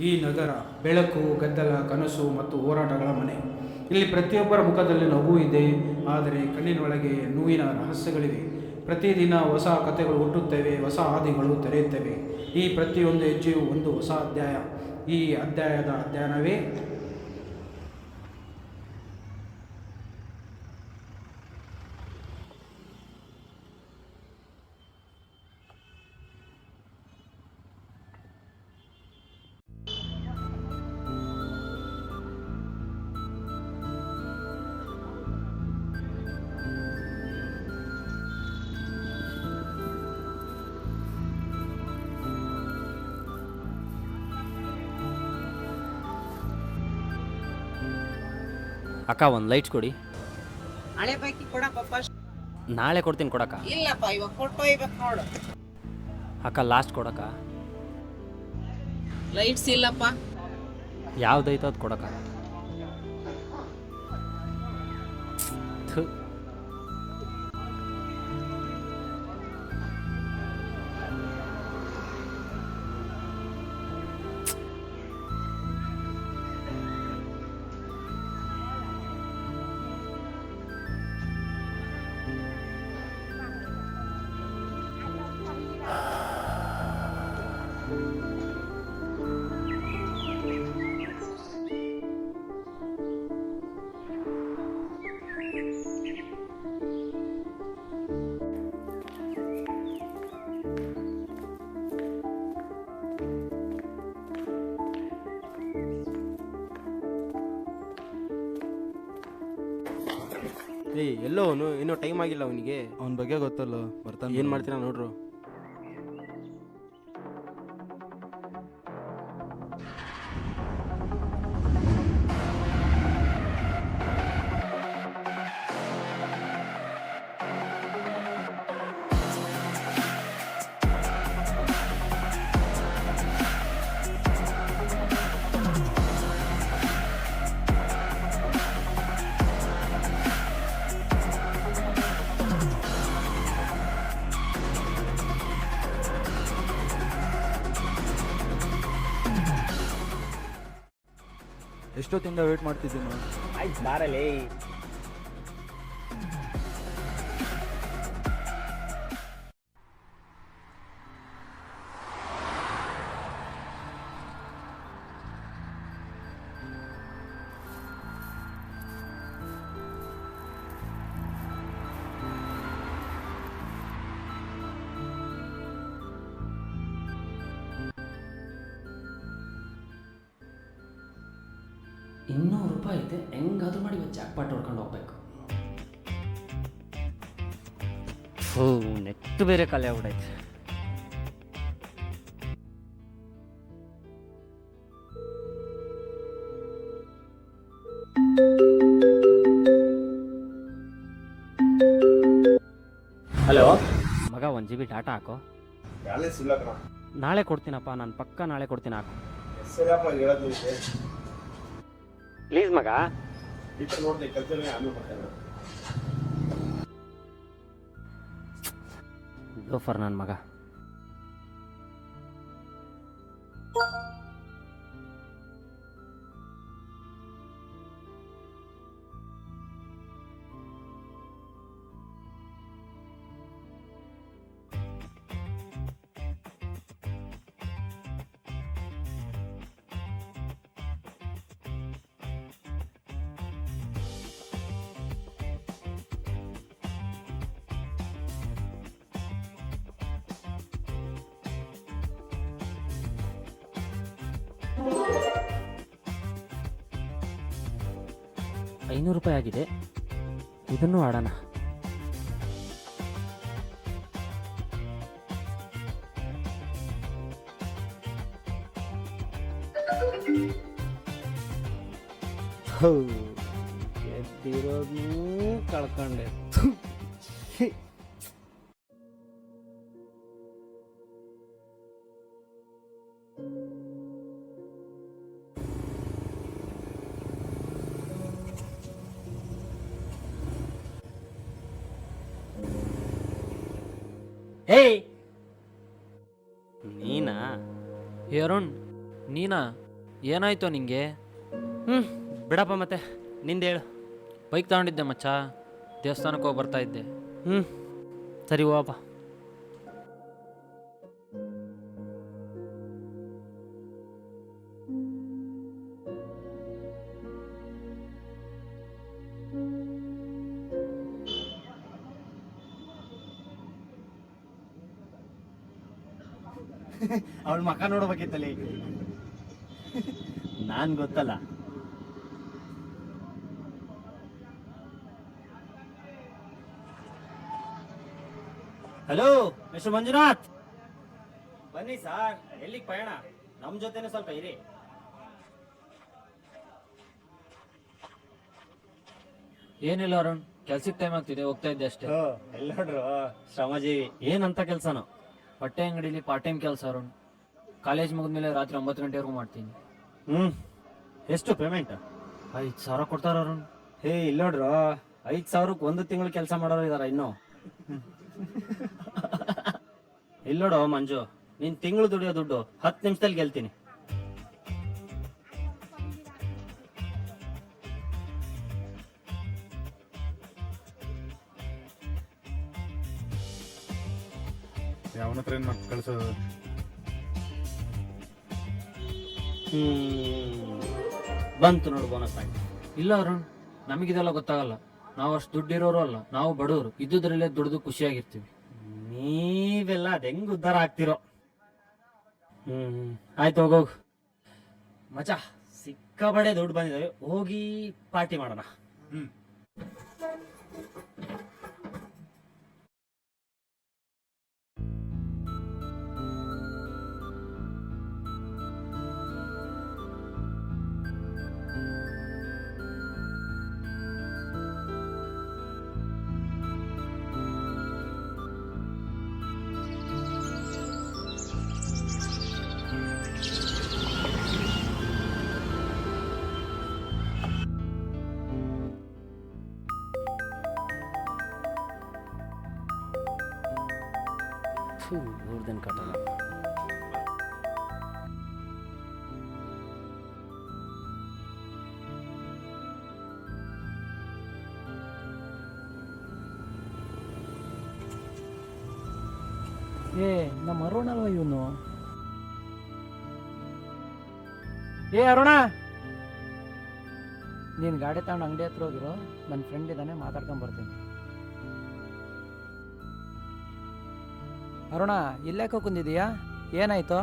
ಈ ನಗರ ಬೆಳಕು, ಗದ್ದಲ, ಕನಸು ಮತ್ತು ಹೋರಾಟಗಳ ಮನೆ. ಇಲ್ಲಿ ಪ್ರತಿಯೊಬ್ಬರ ಮುಖದಲ್ಲಿ ನಗು ಇದೆ, ಆದರೆ ಕಣ್ಣಿನೊಳಗೆ ನೋವಿನ ರಹಸ್ಯಗಳಿವೆ. ಪ್ರತಿದಿನ ಹೊಸ ಕಥೆಗಳು ಹುಟ್ಟುತ್ತವೆ, ಹೊಸ ಹಾದಿಗಳು ತೆರೆಯುತ್ತವೆ. ಈ ಪ್ರತಿಯೊಂದು ಹೆಜ್ಜೆಯು ಒಂದು ಹೊಸ ಅಧ್ಯಾಯ. ಈ ಅಧ್ಯಾಯದ ಅಧ್ಯಯನವೇ ಅಕ್ಕ ಒಂದು ಲೈಟ್ಸ್ ಕೊಡಿ. ಹಳೆ ಬಾಕಿ ಕೊಡಪ್ಪ. ನಾಳೆ ಕೊಡ್ತೀನಿ ಕೊಡಕ್ಕ. ಇಲ್ಲಪ್ಪ, ಇವಾಗ ಕೊಟ್ಟು ಹೋಗ್ಬೇಕು ನೋಡು. ಅಕ್ಕ ಲಾಸ್ಟ್ ಕೊಡಕ್ಕ. ಲೈಟ್ಸ್ ಇಲ್ಲಪ್ಪ. ಯಾವ್ದೈತೋ ಅದು ಕೊಡಕ್ಕ. ಥು. ಏಯ್ ಎಲ್ಲೋ ಅವನು, ಇನ್ನೂ ಟೈಮ್ ಆಗಿಲ್ಲ ಅವನಿಗೆ. ಅವನ ಬಗ್ಗೆ ಗೊತ್ತಲ್ಲ, ಬರ್ತಾನೆ. ಏನು ಮಾಡ್ತೀನ ನೋಡ್ರು. ಎಷ್ಟೊತ್ತಿಂದ ವೇಟ್ ಮಾಡ್ತಿದ್ದೀನಿ. ಆಯ್ತು ಬಾರಲೇ. ₹200 ಐತೆ, ಹೆಂಗಾದ್ರೂ ಮಾಡಿ ಇವತ್ತು ಜಾಕ್ಪಾಟ್ ಹೊಡ್ಕೊಂಡು ಹೋಗ್ಬೇಕು. ನೆಟ್ಟು ಬೇರೆ ಕಲೆ ಆಗ್ಬಿಡೈತೆ. ಹಲೋ ಮಗ 1 GB ಡಾಟಾ ಹಾಕೋ. ಬ್ಯಾಲೆನ್ಸ್ ಇಲ್ಲ ಕಣ. ನಾಳೆ ಕೊಡ್ತೀನಪ್ಪ, ನಾನು ಪಕ್ಕ ನಾಳೆ ಕೊಡ್ತೀನಿ, ಹಾಕು ಸರಿಯಪ್ಪ, ಹೇಳೋದು ಪ್ಲೀಸ್ ಮಗ. ಟೀಚರ್ ನೋಡಿದೆ ಕೆಲಸ ಆಮೇಲೆ ಬರ್ತಾನೆ. ಲೋಫರ್ ನನ್ನ ಮಗ. ₹500 ಆಗಿದೆ, ಇದನ್ನು ಆಡೋಣ. ಎದ್ದಿರೋದು ಕಳ್ಕೊಂಡೆ. ಏಯ್ ನೀನಾ? ಅರುಣ್, ನೀನಾ? ಏನಾಯ್ತು ನಿಂಗೆ? ಬಿಡಪ್ಪ ಮತ್ತೆ ನಿಂದು ಹೇಳು. ಬೈಕ್ ತಗೊಂಡಿದ್ದೆ ಮಚ್ಚ, ದೇವಸ್ಥಾನಕ್ಕೆ ಹೋಗಿ ಬರ್ತಾ ಇದ್ದೆ. ಸರಿ ಹೋಗಪ್ಪ. ಅವಳ ಮಕ ನೋಡ್ಬೇಕಿತ್ತಲ್ಲಿ. ನಾನ್ ಗೊತ್ತಲ್ಲ. ಹಲೋ ಮಿಸ್ಟರ್ ಮಂಜುನಾಥ್, ಬನ್ನಿ ಸಾರ್. ಎಲ್ಲಿಗೆ ಪಯಣ? ನಮ್ ಜೊತೆನೆ ಸ್ವಲ್ಪ ಇರಿ. ಏನಿಲ್ಲ ಅರುಣ್, ಕೆಲ್ಸಕ್ಕೆ ಟೈಮ್ ಆಗ್ತಿದೆ, ಹೋಗ್ತಾ ಇದ್ದೆ ಅಷ್ಟೇ. ಎಲ್ಲ ನೋಡ್ರು ಶ್ರಮಜೀವಿ. ಏನಂತ ಕೆಲಸನೋ? ಬಟ್ಟೆ ಅಂಗಡಿಲಿ ಪಾರ್ಟ್ ಟೈಮ್ ಕೆಲಸ ಅರುಣ್. ಕಾಲೇಜ್ ಮುಗಿದ್ಮೇಲೆ ರಾತ್ರಿ 9 ಗಂಟೆವರೆಗೂ ಮಾಡ್ತೀನಿ. ಎಷ್ಟು ಪೇಮೆಂಟ್? 5,000 ಕೊಡ್ತಾರ ಅರುಣ್. ಇಲ್ಲ ನೋಡ್ರು, 5,000ಕ್ಕೆ 1 ತಿಂಗಳು ಕೆಲಸ ಮಾಡೋರು ಇದಾರ ಇನ್ನು. ಇಲ್ಲ ನೋಡು ಮಂಜು, ನೀನ್ ತಿಂಗಳು ದುಡಿಯೋ ದುಡ್ಡು 10 ನಿಮಿಷದಲ್ಲಿ ಗೆಲ್ತೀನಿ. ಯಾವನ ಹತ್ರ ಏನ್ ಮಾಡಿ ಕಳ್ಸೋದು? ಬಂತು ನೋಡು ಬೋನಸ್ ಪಾಯಿಂಟ್. ಇಲ್ಲ ಅರುಣ್, ನಮಗಿದೆಲ್ಲ ಗೊತ್ತಾಗಲ್ಲ. ನಾವು ಅಷ್ಟು ದುಡ್ಡಿರೋರು ಅಲ್ಲ, ನಾವು ಬಡವರು. ಇದ್ದುದ್ರಲ್ಲೇ ದುಡ್ದು ಖುಷಿಯಾಗಿರ್ತೀವಿ. ನೀವೆಲ್ಲ ಅದ್ ಹೆಂಗ್ ಉದ್ಧಾರ ಆಗ್ತಿರೋ. ಆಯ್ತು ಹೋಗೋಗು. ಮಚ ಸಿಕ್ಕಾಬಡೆ ದುಡ್ಡು ಬಂದಿದ್ದಾವೆ, ಹೋಗಿ ಪಾರ್ಟಿ ಮಾಡೋಣ. ಇವ್ರದೇನು ಕಟ್ಟಲ್ಲ. ನಮ್ಮ ಅರುಣ ಅಲ್ವಾ ಇವನು? ಅರುಣ, ನೀನು ಗಾಡಿ ತಗೊಂಡು ಅಂಗಡಿ ಹತ್ರ ಹೋಗಿರೋ, ನನ್ನ ಫ್ರೆಂಡ್ ಇದ್ದಾನೆ, ಮಾತಾಡ್ಕೊಂಡು ಬರ್ತೀನಿ. ಅರುಣ, ಇಲ್ಲೇಕೋ ಕುಂದಿದೀಯಾ? ಏನಾಯ್ತು?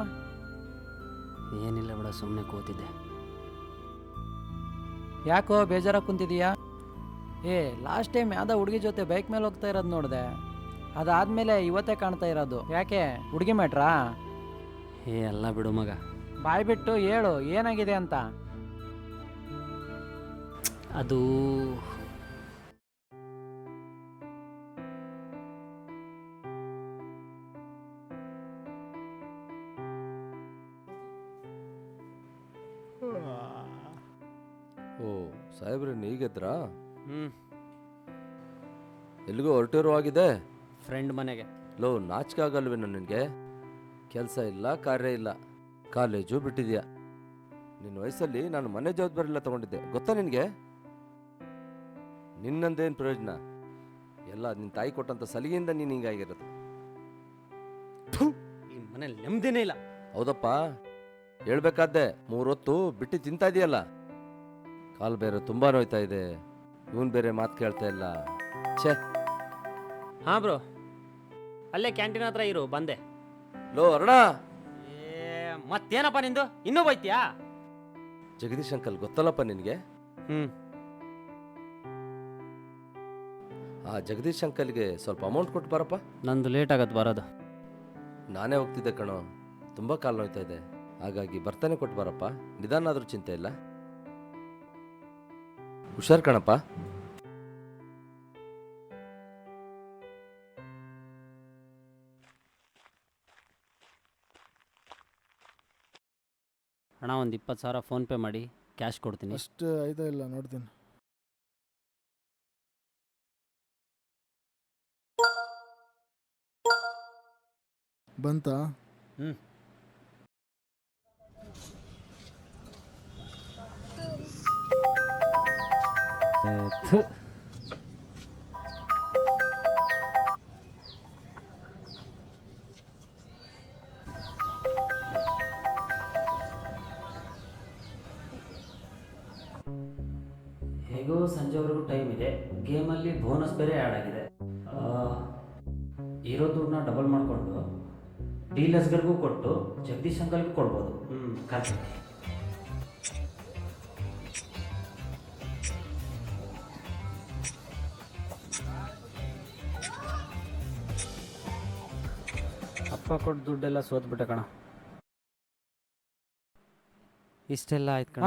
ಏನಿಲ್ಲ ಬಿಡ, ಸುಮ್ಮನೆ ಕೂತಿದ್ದೆ. ಯಾಕೋ ಬೇಜಾರಾಗಿ ಕುಂತಿದೀಯಾ? ಲಾಸ್ಟ್ ಟೈಮ್ ಯಾವ್ದೋ ಹುಡುಗಿ ಜೊತೆ ಬೈಕ್ ಮೇಲೆ ಹೋಗ್ತಾ ಇರೋದು ನೋಡಿದೆ. ಅದಾದ್ಮೇಲೆ ಇವತ್ತೇ ಕಾಣ್ತಾ ಇರೋದು. ಯಾಕೆ, ಹುಡುಗಿ ಮ್ಯಾಟ್ರಾ? ಎಲ್ಲ ಬಿಡು ಮಗ. ಬಾಯ್ ಬಿಟ್ಟು ಹೇಳು, ಏನಾಗಿದೆ ಅಂತ. ಅದು ಓ ಸಾಹೇಬ್ರೆ, ನೀಗೆದ್ರಾ? ಎಲ್ಲಿಗೋ ಹೊರಟಿರೋ ಆಗಿದೆ. ಫ್ರೆಂಡ್ ಮನೆಗೆ. ಲೋ, ನಾಚಿಕೆ ಆಗಲ್ವೇನೋ ನಿನಗೆ? ಕೆಲಸ ಇಲ್ಲ, ಕಾರ್ಯ ಇಲ್ಲ, ಕಾಲೇಜು ಬಿಟ್ಟಿದ್ಯಾ. ನಿನ್ನ ವಯಸ್ಸಲ್ಲಿ ನಾನು ಮನೆ ಜವಾಬ್ದಾರಿ ಎಲ್ಲ ತಗೊಂಡಿದ್ದೆ, ಗೊತ್ತಾ ನಿನಗೆ? ನಿನ್ನಂದೇನು ಪ್ರಯೋಜನ? ಎಲ್ಲ ನಿನ್ನ ತಾಯಿ ಕೊಟ್ಟಂತ ಸಲಿಗೆಯಿಂದ ನೀನು ಹಿಂಗಾಗಿರೋದು. ಈ ಮನೇಲಿ ನೆಮ್ಮದಿನೇ ಇಲ್ಲ. ಹೌದಪ್ಪ, ಹೇಳ್ಬೇಕಾದ್ದೆ. 3 ಹೊತ್ತು ಬಿಟ್ಟು ತಿಂತಾ ಇದೆಯಲ್ಲ. ಕಾಲು ಬೇರೆ ತುಂಬಾ ನೋಯ್ತಾ ಇದೆ, ಇವನ್ ಬೇರೆ ಮಾತು ಕೇಳ್ತಾ ಇಲ್ಲ. ಛೇ. ಹಾಂ ಬ್ರೋ, ಅಲ್ಲೇ ಕ್ಯಾಂಟೀನ್ ಹತ್ರ ಇರು, ಬಂದೆ. ಲೋ ಅರುಣ, ಮತ್ತೇನಪ್ಪ ನಿಂದು? ಇನ್ನೂ ಬೈತ್ಯಾ? ಜಗದೀಶ್ ಅಂಕಲ್ ಗೊತ್ತಲ್ಲಪ್ಪ ನಿನಗೆ? ಆ ಜಗದೀಶ್ ಅಂಕಲ್ಗೆ ಸ್ವಲ್ಪ ಅಮೌಂಟ್ ಕೊಟ್ಟು ಬಾರಪ್ಪ. ನಂದು ಲೇಟ್ ಆಗತ್ತೆ ಬರೋದು. ನಾನೇ ಹೋಗ್ತಿದ್ದೆ ಕಣೋ, ತುಂಬ ಕಾಲು ನೋಯ್ತಾ ಇದೆ, ಹಾಗಾಗಿ ಬರ್ತಾನೆ ಕೊಟ್ಟು ಬಾರಪ್ಪ. ನಿಧಾನ ಆದರೂ ಚಿಂತೆ ಇಲ್ಲ. ಹುಷಾರ್ ಕಣಪ್ಪ. ಹಣ ಒಂದು 20,000 ಫೋನ್ಪೇ ಮಾಡಿ, ಕ್ಯಾಶ್ ಕೊಡ್ತೀನಿ. ಅಷ್ಟು ಆಯ್ತಾ ಇಲ್ಲ, ನೋಡ್ತೀನಿ. ಬಂತಾ? ಹೇಗೋ ಸಂಜೆವರೆಗೂ ಟೈಮ್ ಇದೆ. ಗೇಮಲ್ಲಿ ಬೋನಸ್ ಬೇರೆ ಆ್ಯಡ್ ಆಗಿದೆ. ಇರೋ ದುಡ್ಡನ್ನ ಡಬಲ್ ಮಾಡಿಕೊಂಡು ಡೀಲರ್ಸ್ಗಳಿಗೂ ಕೊಟ್ಟು ಜಗದೀಶ್ ಅಂಕಲ್ಗೂ ಕೊಡ್ಬೋದು. ಕರೆಕ್ಟ್. ಅಪ್ಪ ಕೊಟ್ಟು ದುಡ್ಡೆಲ್ಲ ಸೋತ್ಬಿಟ್ಟೆ ಕಣ. ಇಷ್ಟೆಲ್ಲ ಆಯ್ತು ಕಣ.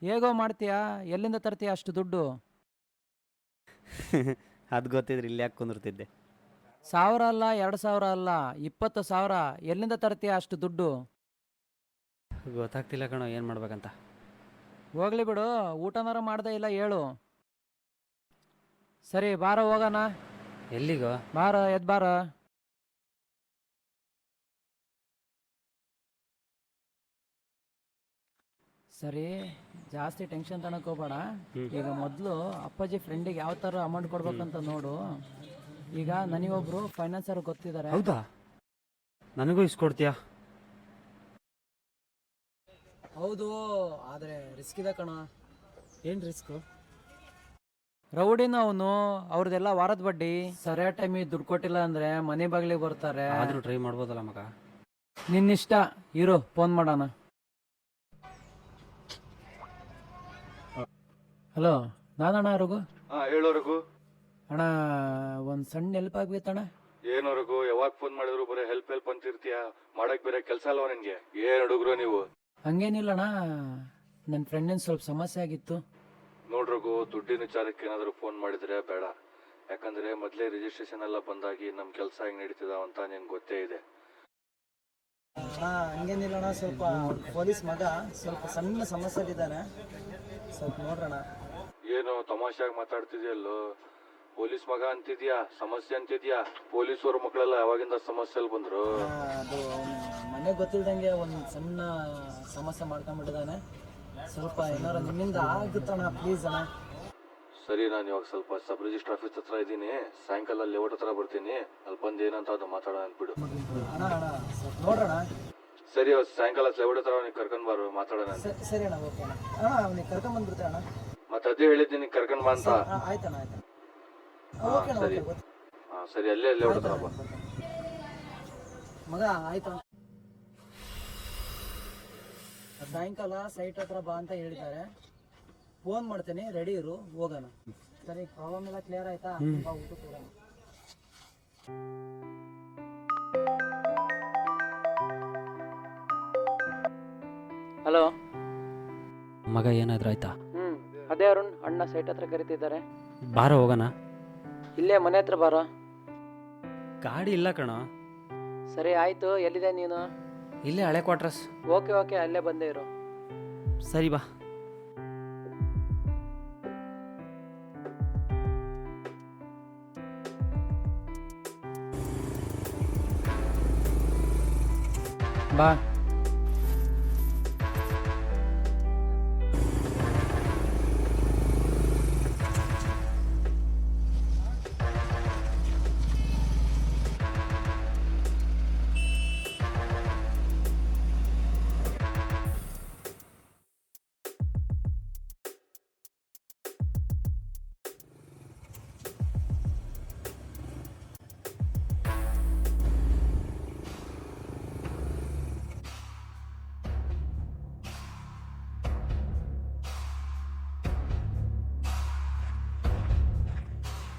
ಹೇಗೋ ಮಾಡ್ತೀಯಾ? ಎಲ್ಲಿಂದ ತರ್ತೀಯ ಅಷ್ಟು ದುಡ್ಡು? ಅದು ಗೊತ್ತಿದ್ರೆ ಇಲ್ಲಿ ಯಾಕೆ ಕುಂದಿರ್ತಿದ್ದೆ. 1000 ಅಲ್ಲ, 2000 ಅಲ್ಲ, 20,000. ಎಲ್ಲಿಂದ ತರ್ತೀಯ ಅಷ್ಟು ದುಡ್ಡು? ಗೊತ್ತಾಗ್ತಿಲ್ಲ ಕಣೋ ಏನು ಮಾಡ್ಬೇಕಂತ. ಹೋಗ್ಲಿ ಬಿಡು, ಊಟನಾರ ಮಾಡ್ದೆ ಇಲ್ಲ ಹೇಳು. ಸರಿ ಬಾರ ಹೋಗೋಣ. ಎಲ್ಲಿಗೋ? ಬಾರ, ಎದ್ ಬಾರ. ಸರಿ, ಜಾಸ್ತಿ ಟೆನ್ಷನ್ ತನಕ ಹೋಗ್ಬೇಡ. ಈಗ ಮೊದಲು ಅಪ್ಪಾಜಿ ಫ್ರೆಂಡಿಗೆ ಯಾವ ಥರ ಅಮೌಂಟ್ ಕೊಡ್ಬೇಕಂತ ನೋಡು. ಈಗ ನನಗೊಬ್ರು ಫೈನಾನ್ಸರ್ ಗೊತ್ತಿದ್ದಾರೆ. ಹೌದಾ? ನನಗೂ ಇಸ್ಕೊಡ್ತೀಯಾ? ಹೌದು, ಆದರೆ ರಿಸ್ಕ್ ಇದೆ ಕಣ. ಏನು ರಿಸ್ಕು? ರೌಡಿನ ಅವನು. ಅವ್ರದ್ದೆಲ್ಲ ವಾರದ ಬಡ್ಡಿ. ಸರಿಯಾದ ಟೈಮಿಗೆ ದುಡ್ಡು ಕೊಟ್ಟಿಲ್ಲ ಅಂದರೆ ಮನೆ ಬಾಗಿಲಿಗೆ ಬರ್ತಾರೆ. ಆದರೂ ಟ್ರೈ ಮಾಡ್ಬೋದಲ್ಲ ಮಗ. ನಿನ್ನಿಷ್ಟ. ಇರು, ಫೋನ್ ಮಾಡೋಣ. ಹಲೋ, ನಾನಣ್ಣ ರಘು. ಹೇಳೋ ರಘು. ಅಣ್ಣ, ಒಂದು ಸಣ್ಣ ಹೆಲ್ಪ್ ಆಗ್ಬೇಕಣ್ಣ. ಏನೋ ರಘು, ಯಾವಾಗ ಫೋನ್ ಮಾಡಿದ್ರು ಬರೀ ಹೆಲ್ಪ್ ಅಂತಿರ್ತೀಯ. ಮಾಡಕ್ ಬೇರೆ ಕೆಲಸ ಅಲ್ವಾ ನಿನ್ಗೆ? ಏನ್ ಹುಡುಗ್ರು ನೀವು? ಹಂಗೇನಿಲ್ಲಣ್ಣ, ನನ್ನ ಫ್ರೆಂಡಿನ ಸ್ವಲ್ಪ ಸಮಸ್ಯೆ ಆಗಿತ್ತು. ನೋಡ್ರಗು, ದುಡ್ಡಿನ ವಿಚಾರಕ್ಕೆ ಏನಾದ್ರು ಫೋನ್ ಮಾಡಿದ್ರೆ ಬೇಡ. ಯಾಕಂದ್ರೆ ಮೊದಲೇ ರಿಜಿಸ್ಟ್ರೇಷನ್ ಎಲ್ಲ ಬಂದಾಗಿ ನಮ್ ಕೆಲಸ ಹೆಂಗ್ ನಡೀತದ ಅಂತ ನಿನ್ಗೆ ಗೊತ್ತೇ ಇದೆ. ಹಂಗೇನಿಲ್ಲಣ್ಣ, ಸ್ವಲ್ಪ ಪೊಲೀಸ್ ಮಗ ಸ್ವಲ್ಪ ಸಣ್ಣ ಸಮಸ್ಯೆಲಿದ್ದಾನೆ, ಸ್ವಲ್ಪ ನೋಡ್ರಣ. ಏನು ತಮಾಷೆಯಾಗಿ ಮಾತಾಡ್ತಿದ್ಯಲ್ಲೋ? ಪೊಲೀಸ್ ಮಗ ಅಂತಿದ್ಯಾ, ಸಮಸ್ಯೆ ಅಂತಿದ್ಯಾ? ಪೊಲೀಸವ್ರ ಮಕ್ಕಳೆಲ್ಲ ಯಾವಾಗಿಂದ ಸಮಸ್ಯೆಯಲ್ಲಿ ಬಂದ್ರು? ಅದು ಮನೆಗೆ ಗೊತ್ತಿಲ್ದಂಗೆ ಒಂದು ಸಣ್ಣ ಸಮಸ್ಯೆ ಮಾಡ್ಕೊಂಡ್ಬಿಟ್ಟಿದ್ದಾನೆ. ಸ್ವಲ್ಪ ಏನಾರ ನಿಮ್ಮಿಂದ ಆಗುತ್ತಣ್ಣ, ಪ್ಲೀಸ್ ಅಣ್ಣ. ಸರಿ, ನಾನು ಇವಾಗ ಸ್ವಲ್ಪ ಸಬ್ ರಿಜಿಸ್ಟರ್ ಆಫೀಸ್ ಹತ್ರ ಇದ್ದೀನಿ. ಸಾಯಂಕಾಲ ಲೇಔಟ್ ಹತ್ರ ಬರ್ತೀನಿ. ಅಲ್ಲಿ ಬಂದು ಏನಂತ ಅದು ಮಾತಾಡೋಣ ಅಂದ್ಬಿಡು. ಅಣ್ಣ ಅಣ್ಣ ಸ್ವಲ್ಪ ನೋಡ್ರಣ. ಸರಿ, ಸಾಯಂಕಾಲ ಲೇಔಟ್ ಹತ್ರ ಅವನಿಗೆ ಕರ್ಕೊಂಡ್ ಬಾರು, ಮಾತಾಡೋಣ. ಸರಿ ಅಣ್ಣ, ಓಕೆ ಅಣ್ಣ. ಅಣ್ಣ ಅವನಿಗೆ ಕರ್ಕೊಂಬಂದ್ಬಿಡ್ತೆ ಅಣ್ಣ. ಮತ್ತೆ ಅದೇ ಹೇಳಿದ್ದೀನಿ ಕರ್ಕೊಂಡ್ ಬಾ ಅಂತ. ಆಯ್ತಣ್ಣ, ಆಯ್ತು. ಓಕೆ ಅಣ್ಣ, ಸರಿ. ಓಕೆ. ಸರಿ, ಅಲ್ಲೇ ಲೇಔಟ್ ಹತ್ರ ಬಾ. ಮಗ ಆಯ್ತು. ಸಾಯಂಕಾಲ ಸೈಟ್ ಹತ್ರ ಬಾ ಅಂತ ಹೇಳಿದ್ದಾರೆ. ಫೋನ್ ಮಾಡ್ತೇನೆ, ರೆಡಿ ಇರು, ಹೋಗೋಣ. ಸರಿ, ಪ್ರಾಬ್ಲಮ್ ಎಲ್ಲ ಕ್ಲಿಯರ್ ಆಯ್ತಾ? ಬಾ, ಊಟಕ್ಕೆ ಹೋಗೋಣ. ಹಲೋ ಮಗ, ಏನಾದರೂ ಆಯ್ತಾ? ಅದೇ ಅರುಣ್ ಅಣ್ಣ ಸೈಟ್ ಹತ್ರ ಕರಿತಿದ್ದಾರೆ. ಬಾರ ಹೋಗೋಣ. ಇಲ್ಲೇ ಮನೆ ಹತ್ರ ಬಾರ. ಗಾಡಿ ಇಲ್ಲ ಕಣೋ. ಸರಿ ಆಯ್ತು, ಎಲ್ಲಿದೆ ನೀನು? ಇಲ್ಲೇ ಹಳೆ ಕ್ವಾರ್ಟರ್ಸ್. ಓಕೆ ಓಕೆ, ಅಲ್ಲೇ ಬಂದೇ ಇರು. ಸರಿ ಬಾ. ಬಾ.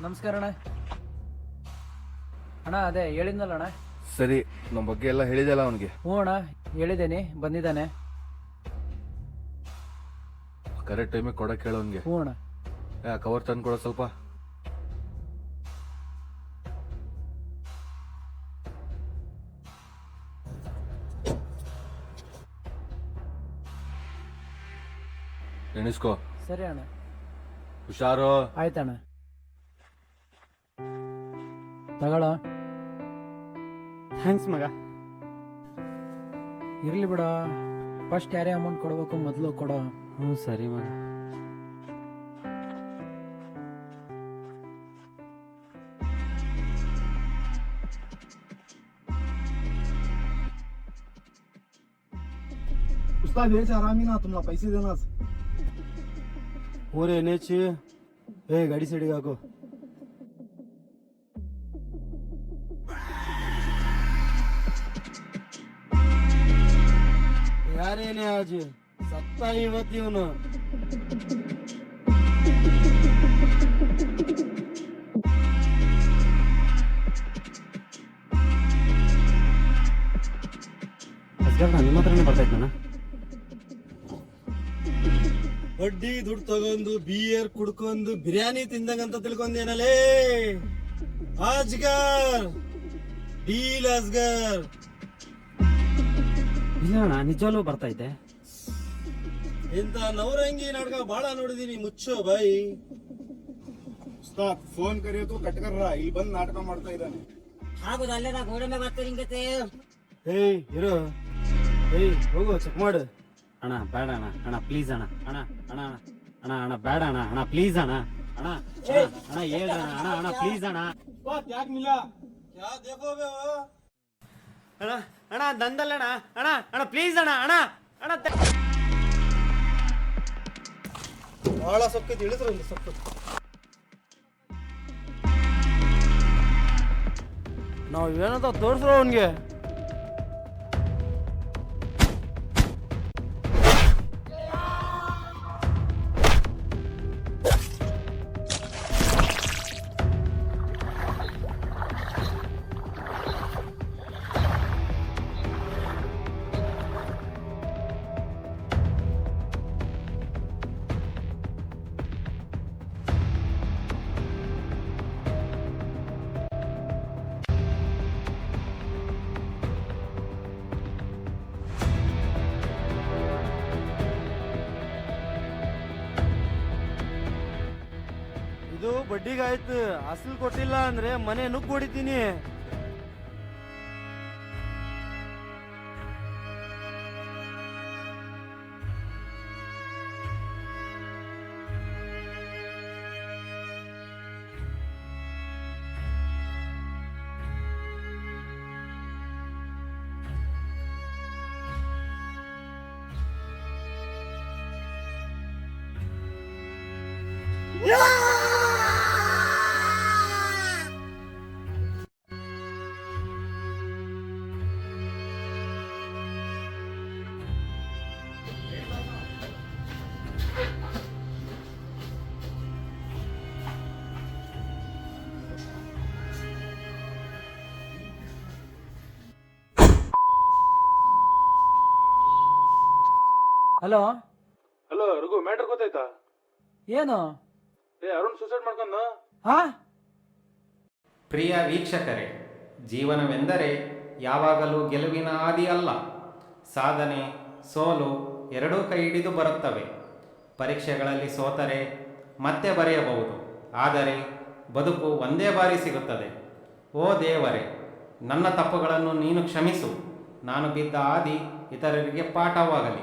ನಮಸ್ಕಾರ ಅಣ್ಣ. ಅಣ್ಣ ಅದೇ ಹೇಳಿದ್ನಲ್ಲ ಅಣ್ಣ. ಸರಿ, ನಮ್ಮ ಬಗ್ಗೆ ಎಲ್ಲ ಹೇಳಿದೆಲ್ಲ ಅವನಿಗೆ? ಹ್ಞೂ ಅಣ್ಣ, ಹೇಳಿದ್ದೇನೆ, ಬಂದಿದ್ದಾನೆ. ಕರೆಕ್ಟ್ ಟೈಮಿಗೆ ಕೊಡಕ್ಕೆ ಹೇಳು ಅವನಿಗೆ. ಹ್ಞೂ ಅಣ್ಣ. ಕವರ್ ತಂದು ಕೊಡೋ ಸ್ವಲ್ಪ. ಎಣಿಸ್ಕೋ. ಸರಿ ಅಣ್ಣ. ಹುಷಾರು. ಆಯ್ತಣ್ಣ, ತಗೊಳ್ಳೋ. ಥ್ಯಾಂಕ್ಸ್ ಮಗ. ಇರಲಿ ಬಿಡ, ಫಸ್ಟ್ ಯಾರೇ ಅಮೌಂಟ್ ಕೊಡಬೇಕು ಮೊದಲು ಕೊಡೋ. ಹ್ಞೂ ಸರಿ ಮಗ. उस्ताद ये आरामी ना तुमला पैसे देना हो रे एनएच ए गाड़ी साइड हाको ಯಾರೇನೇ ಆಜ್ ಸತ್ತ ಇವತ್ತು ಇವನು ನಿಮ್ಮ ಹತ್ರನೇ ಬರ್ತಾ ಇದ್ದಾನ ಬಡ್ಡಿ ದುಡ್ಡು ತಗೊಂಡು ಬಿಯರ್ ಕುಡ್ಕೊಂಡು ಬಿರಿಯಾನಿ ತಿಂದಂಗಂತ ತಿಳ್ಕೊಂಡೇನಲೇ ಅಜ್ಗರ್ ಡೀಲ್ ಅಸ್ಗರ್ ಇಲ್ಲ ಅಣ್ಣ ನಿಜವಲ್ಲೂ ಬರ್ತಾ ಇದ್ದೆ ಇಂತ ನವರಂಗಿ ನಾಟಕ ಬಹಳ ನೋಡಿದೀನಿ ಮುಚ್ಚೋ ಬಾಯಿ ಉಸ್ತಾದ್ ಫೋನ್ ಕರೆಯೋದು ಕಟ್ಕರ್ರ ಇಲ್ಲಿ ಬಂದು ನಾಟಕ ಮಾಡ್ತಾ ಇದ್ದಾನೆ. ಆಗುದು ಅಲ್ಲೇ ನಾ ಗೋಡೆ ಮೇಲೆ ಬರ್ತೀನಿ ಹಿಂಗತೆ ಏಯ್ ಇರು ಏಯ್ ಹೋಗು ಚೆಕ್ ಮಾಡು ಅಣ್ಣ ಬೇಡ ಅಣ್ಣ ಅಣ್ಣ ಪ್ಲೀಸ್ ಅಣ್ಣ ಅಣ್ಣ ಅಣ್ಣ ಅಣ್ಣ ಅಣ್ಣ ಬೇಡ ಅಣ್ಣ ಅಣ್ಣ ಪ್ಲೀಸ್ ಅಣ್ಣ ಅಣ್ಣ ಅಣ್ಣ ಹೇಳ್ರ ಅಣ್ಣ ಅಣ್ಣ ಪ್ಲೀಸ್ ಅಣ್ಣ ಯಾಕೆ ಮಿಲ್ಲ ಯಾ ದೇಖೋ ಬೇ ಅಣ್ಣ ಅಣ್ಣ ದಂದಲ್ಲ ಅಣ್ಣ ಅಣ್ಣ ಅಣ್ಣ ಪ್ಲೀಸ್ ಅಣ್ಣ ಅಣ್ಣ ಅಣ್ಣ ಬಹಳ ಸೊಕ್ಕಿದ್ದು ಇಳಿದ್ರು ಒಂದು ಸೊಕ್ಕು ನಾವು ಏನಂತ ತೋರಿಸ್ರು ಅವನಿಗೆ ಇದು ಬಡ್ಡಿಗಾಯ್ತು ಅಸಲು ಕೊಟ್ಟಿಲ್ಲ ಅಂದ್ರೆ ಮನೆ ನುಗ್ಗು ಹೊಡಿತೀನಿ ಹಲೋ ಹಲೋ ರಘು, ಮ್ಯಾಟರ್ ಗೊತ್ತಾಯ್ತಾ? ಏನು ಅರುಣ್ ಸೂಸೈಡ್ ಮಾಡ್ಕೊಂಡು. ಹಾ ಪ್ರಿಯ ವೀಕ್ಷಕರೇ, ಜೀವನವೆಂದರೆ ಯಾವಾಗಲೂ ಗೆಲುವಿನ ಹಾದಿ ಅಲ್ಲ. ಸಾಧನೆ ಸೋಲು ಎರಡೂ ಕೈ ಹಿಡಿದು ಬರುತ್ತವೆ. ಪರೀಕ್ಷೆಗಳಲ್ಲಿ ಸೋತರೆ ಮತ್ತೆ ಬರೆಯಬಹುದು, ಆದರೆ ಬದುಕು ಒಂದೇ ಬಾರಿ ಸಿಗುತ್ತದೆ. ಓ ದೇವರೇ, ನನ್ನ ತಪ್ಪುಗಳನ್ನು ನೀನು ಕ್ಷಮಿಸು. ನಾನು ಬಿದ್ದ ಹಾದಿ ಇತರರಿಗೆ ಪಾಠವಾಗಲಿ.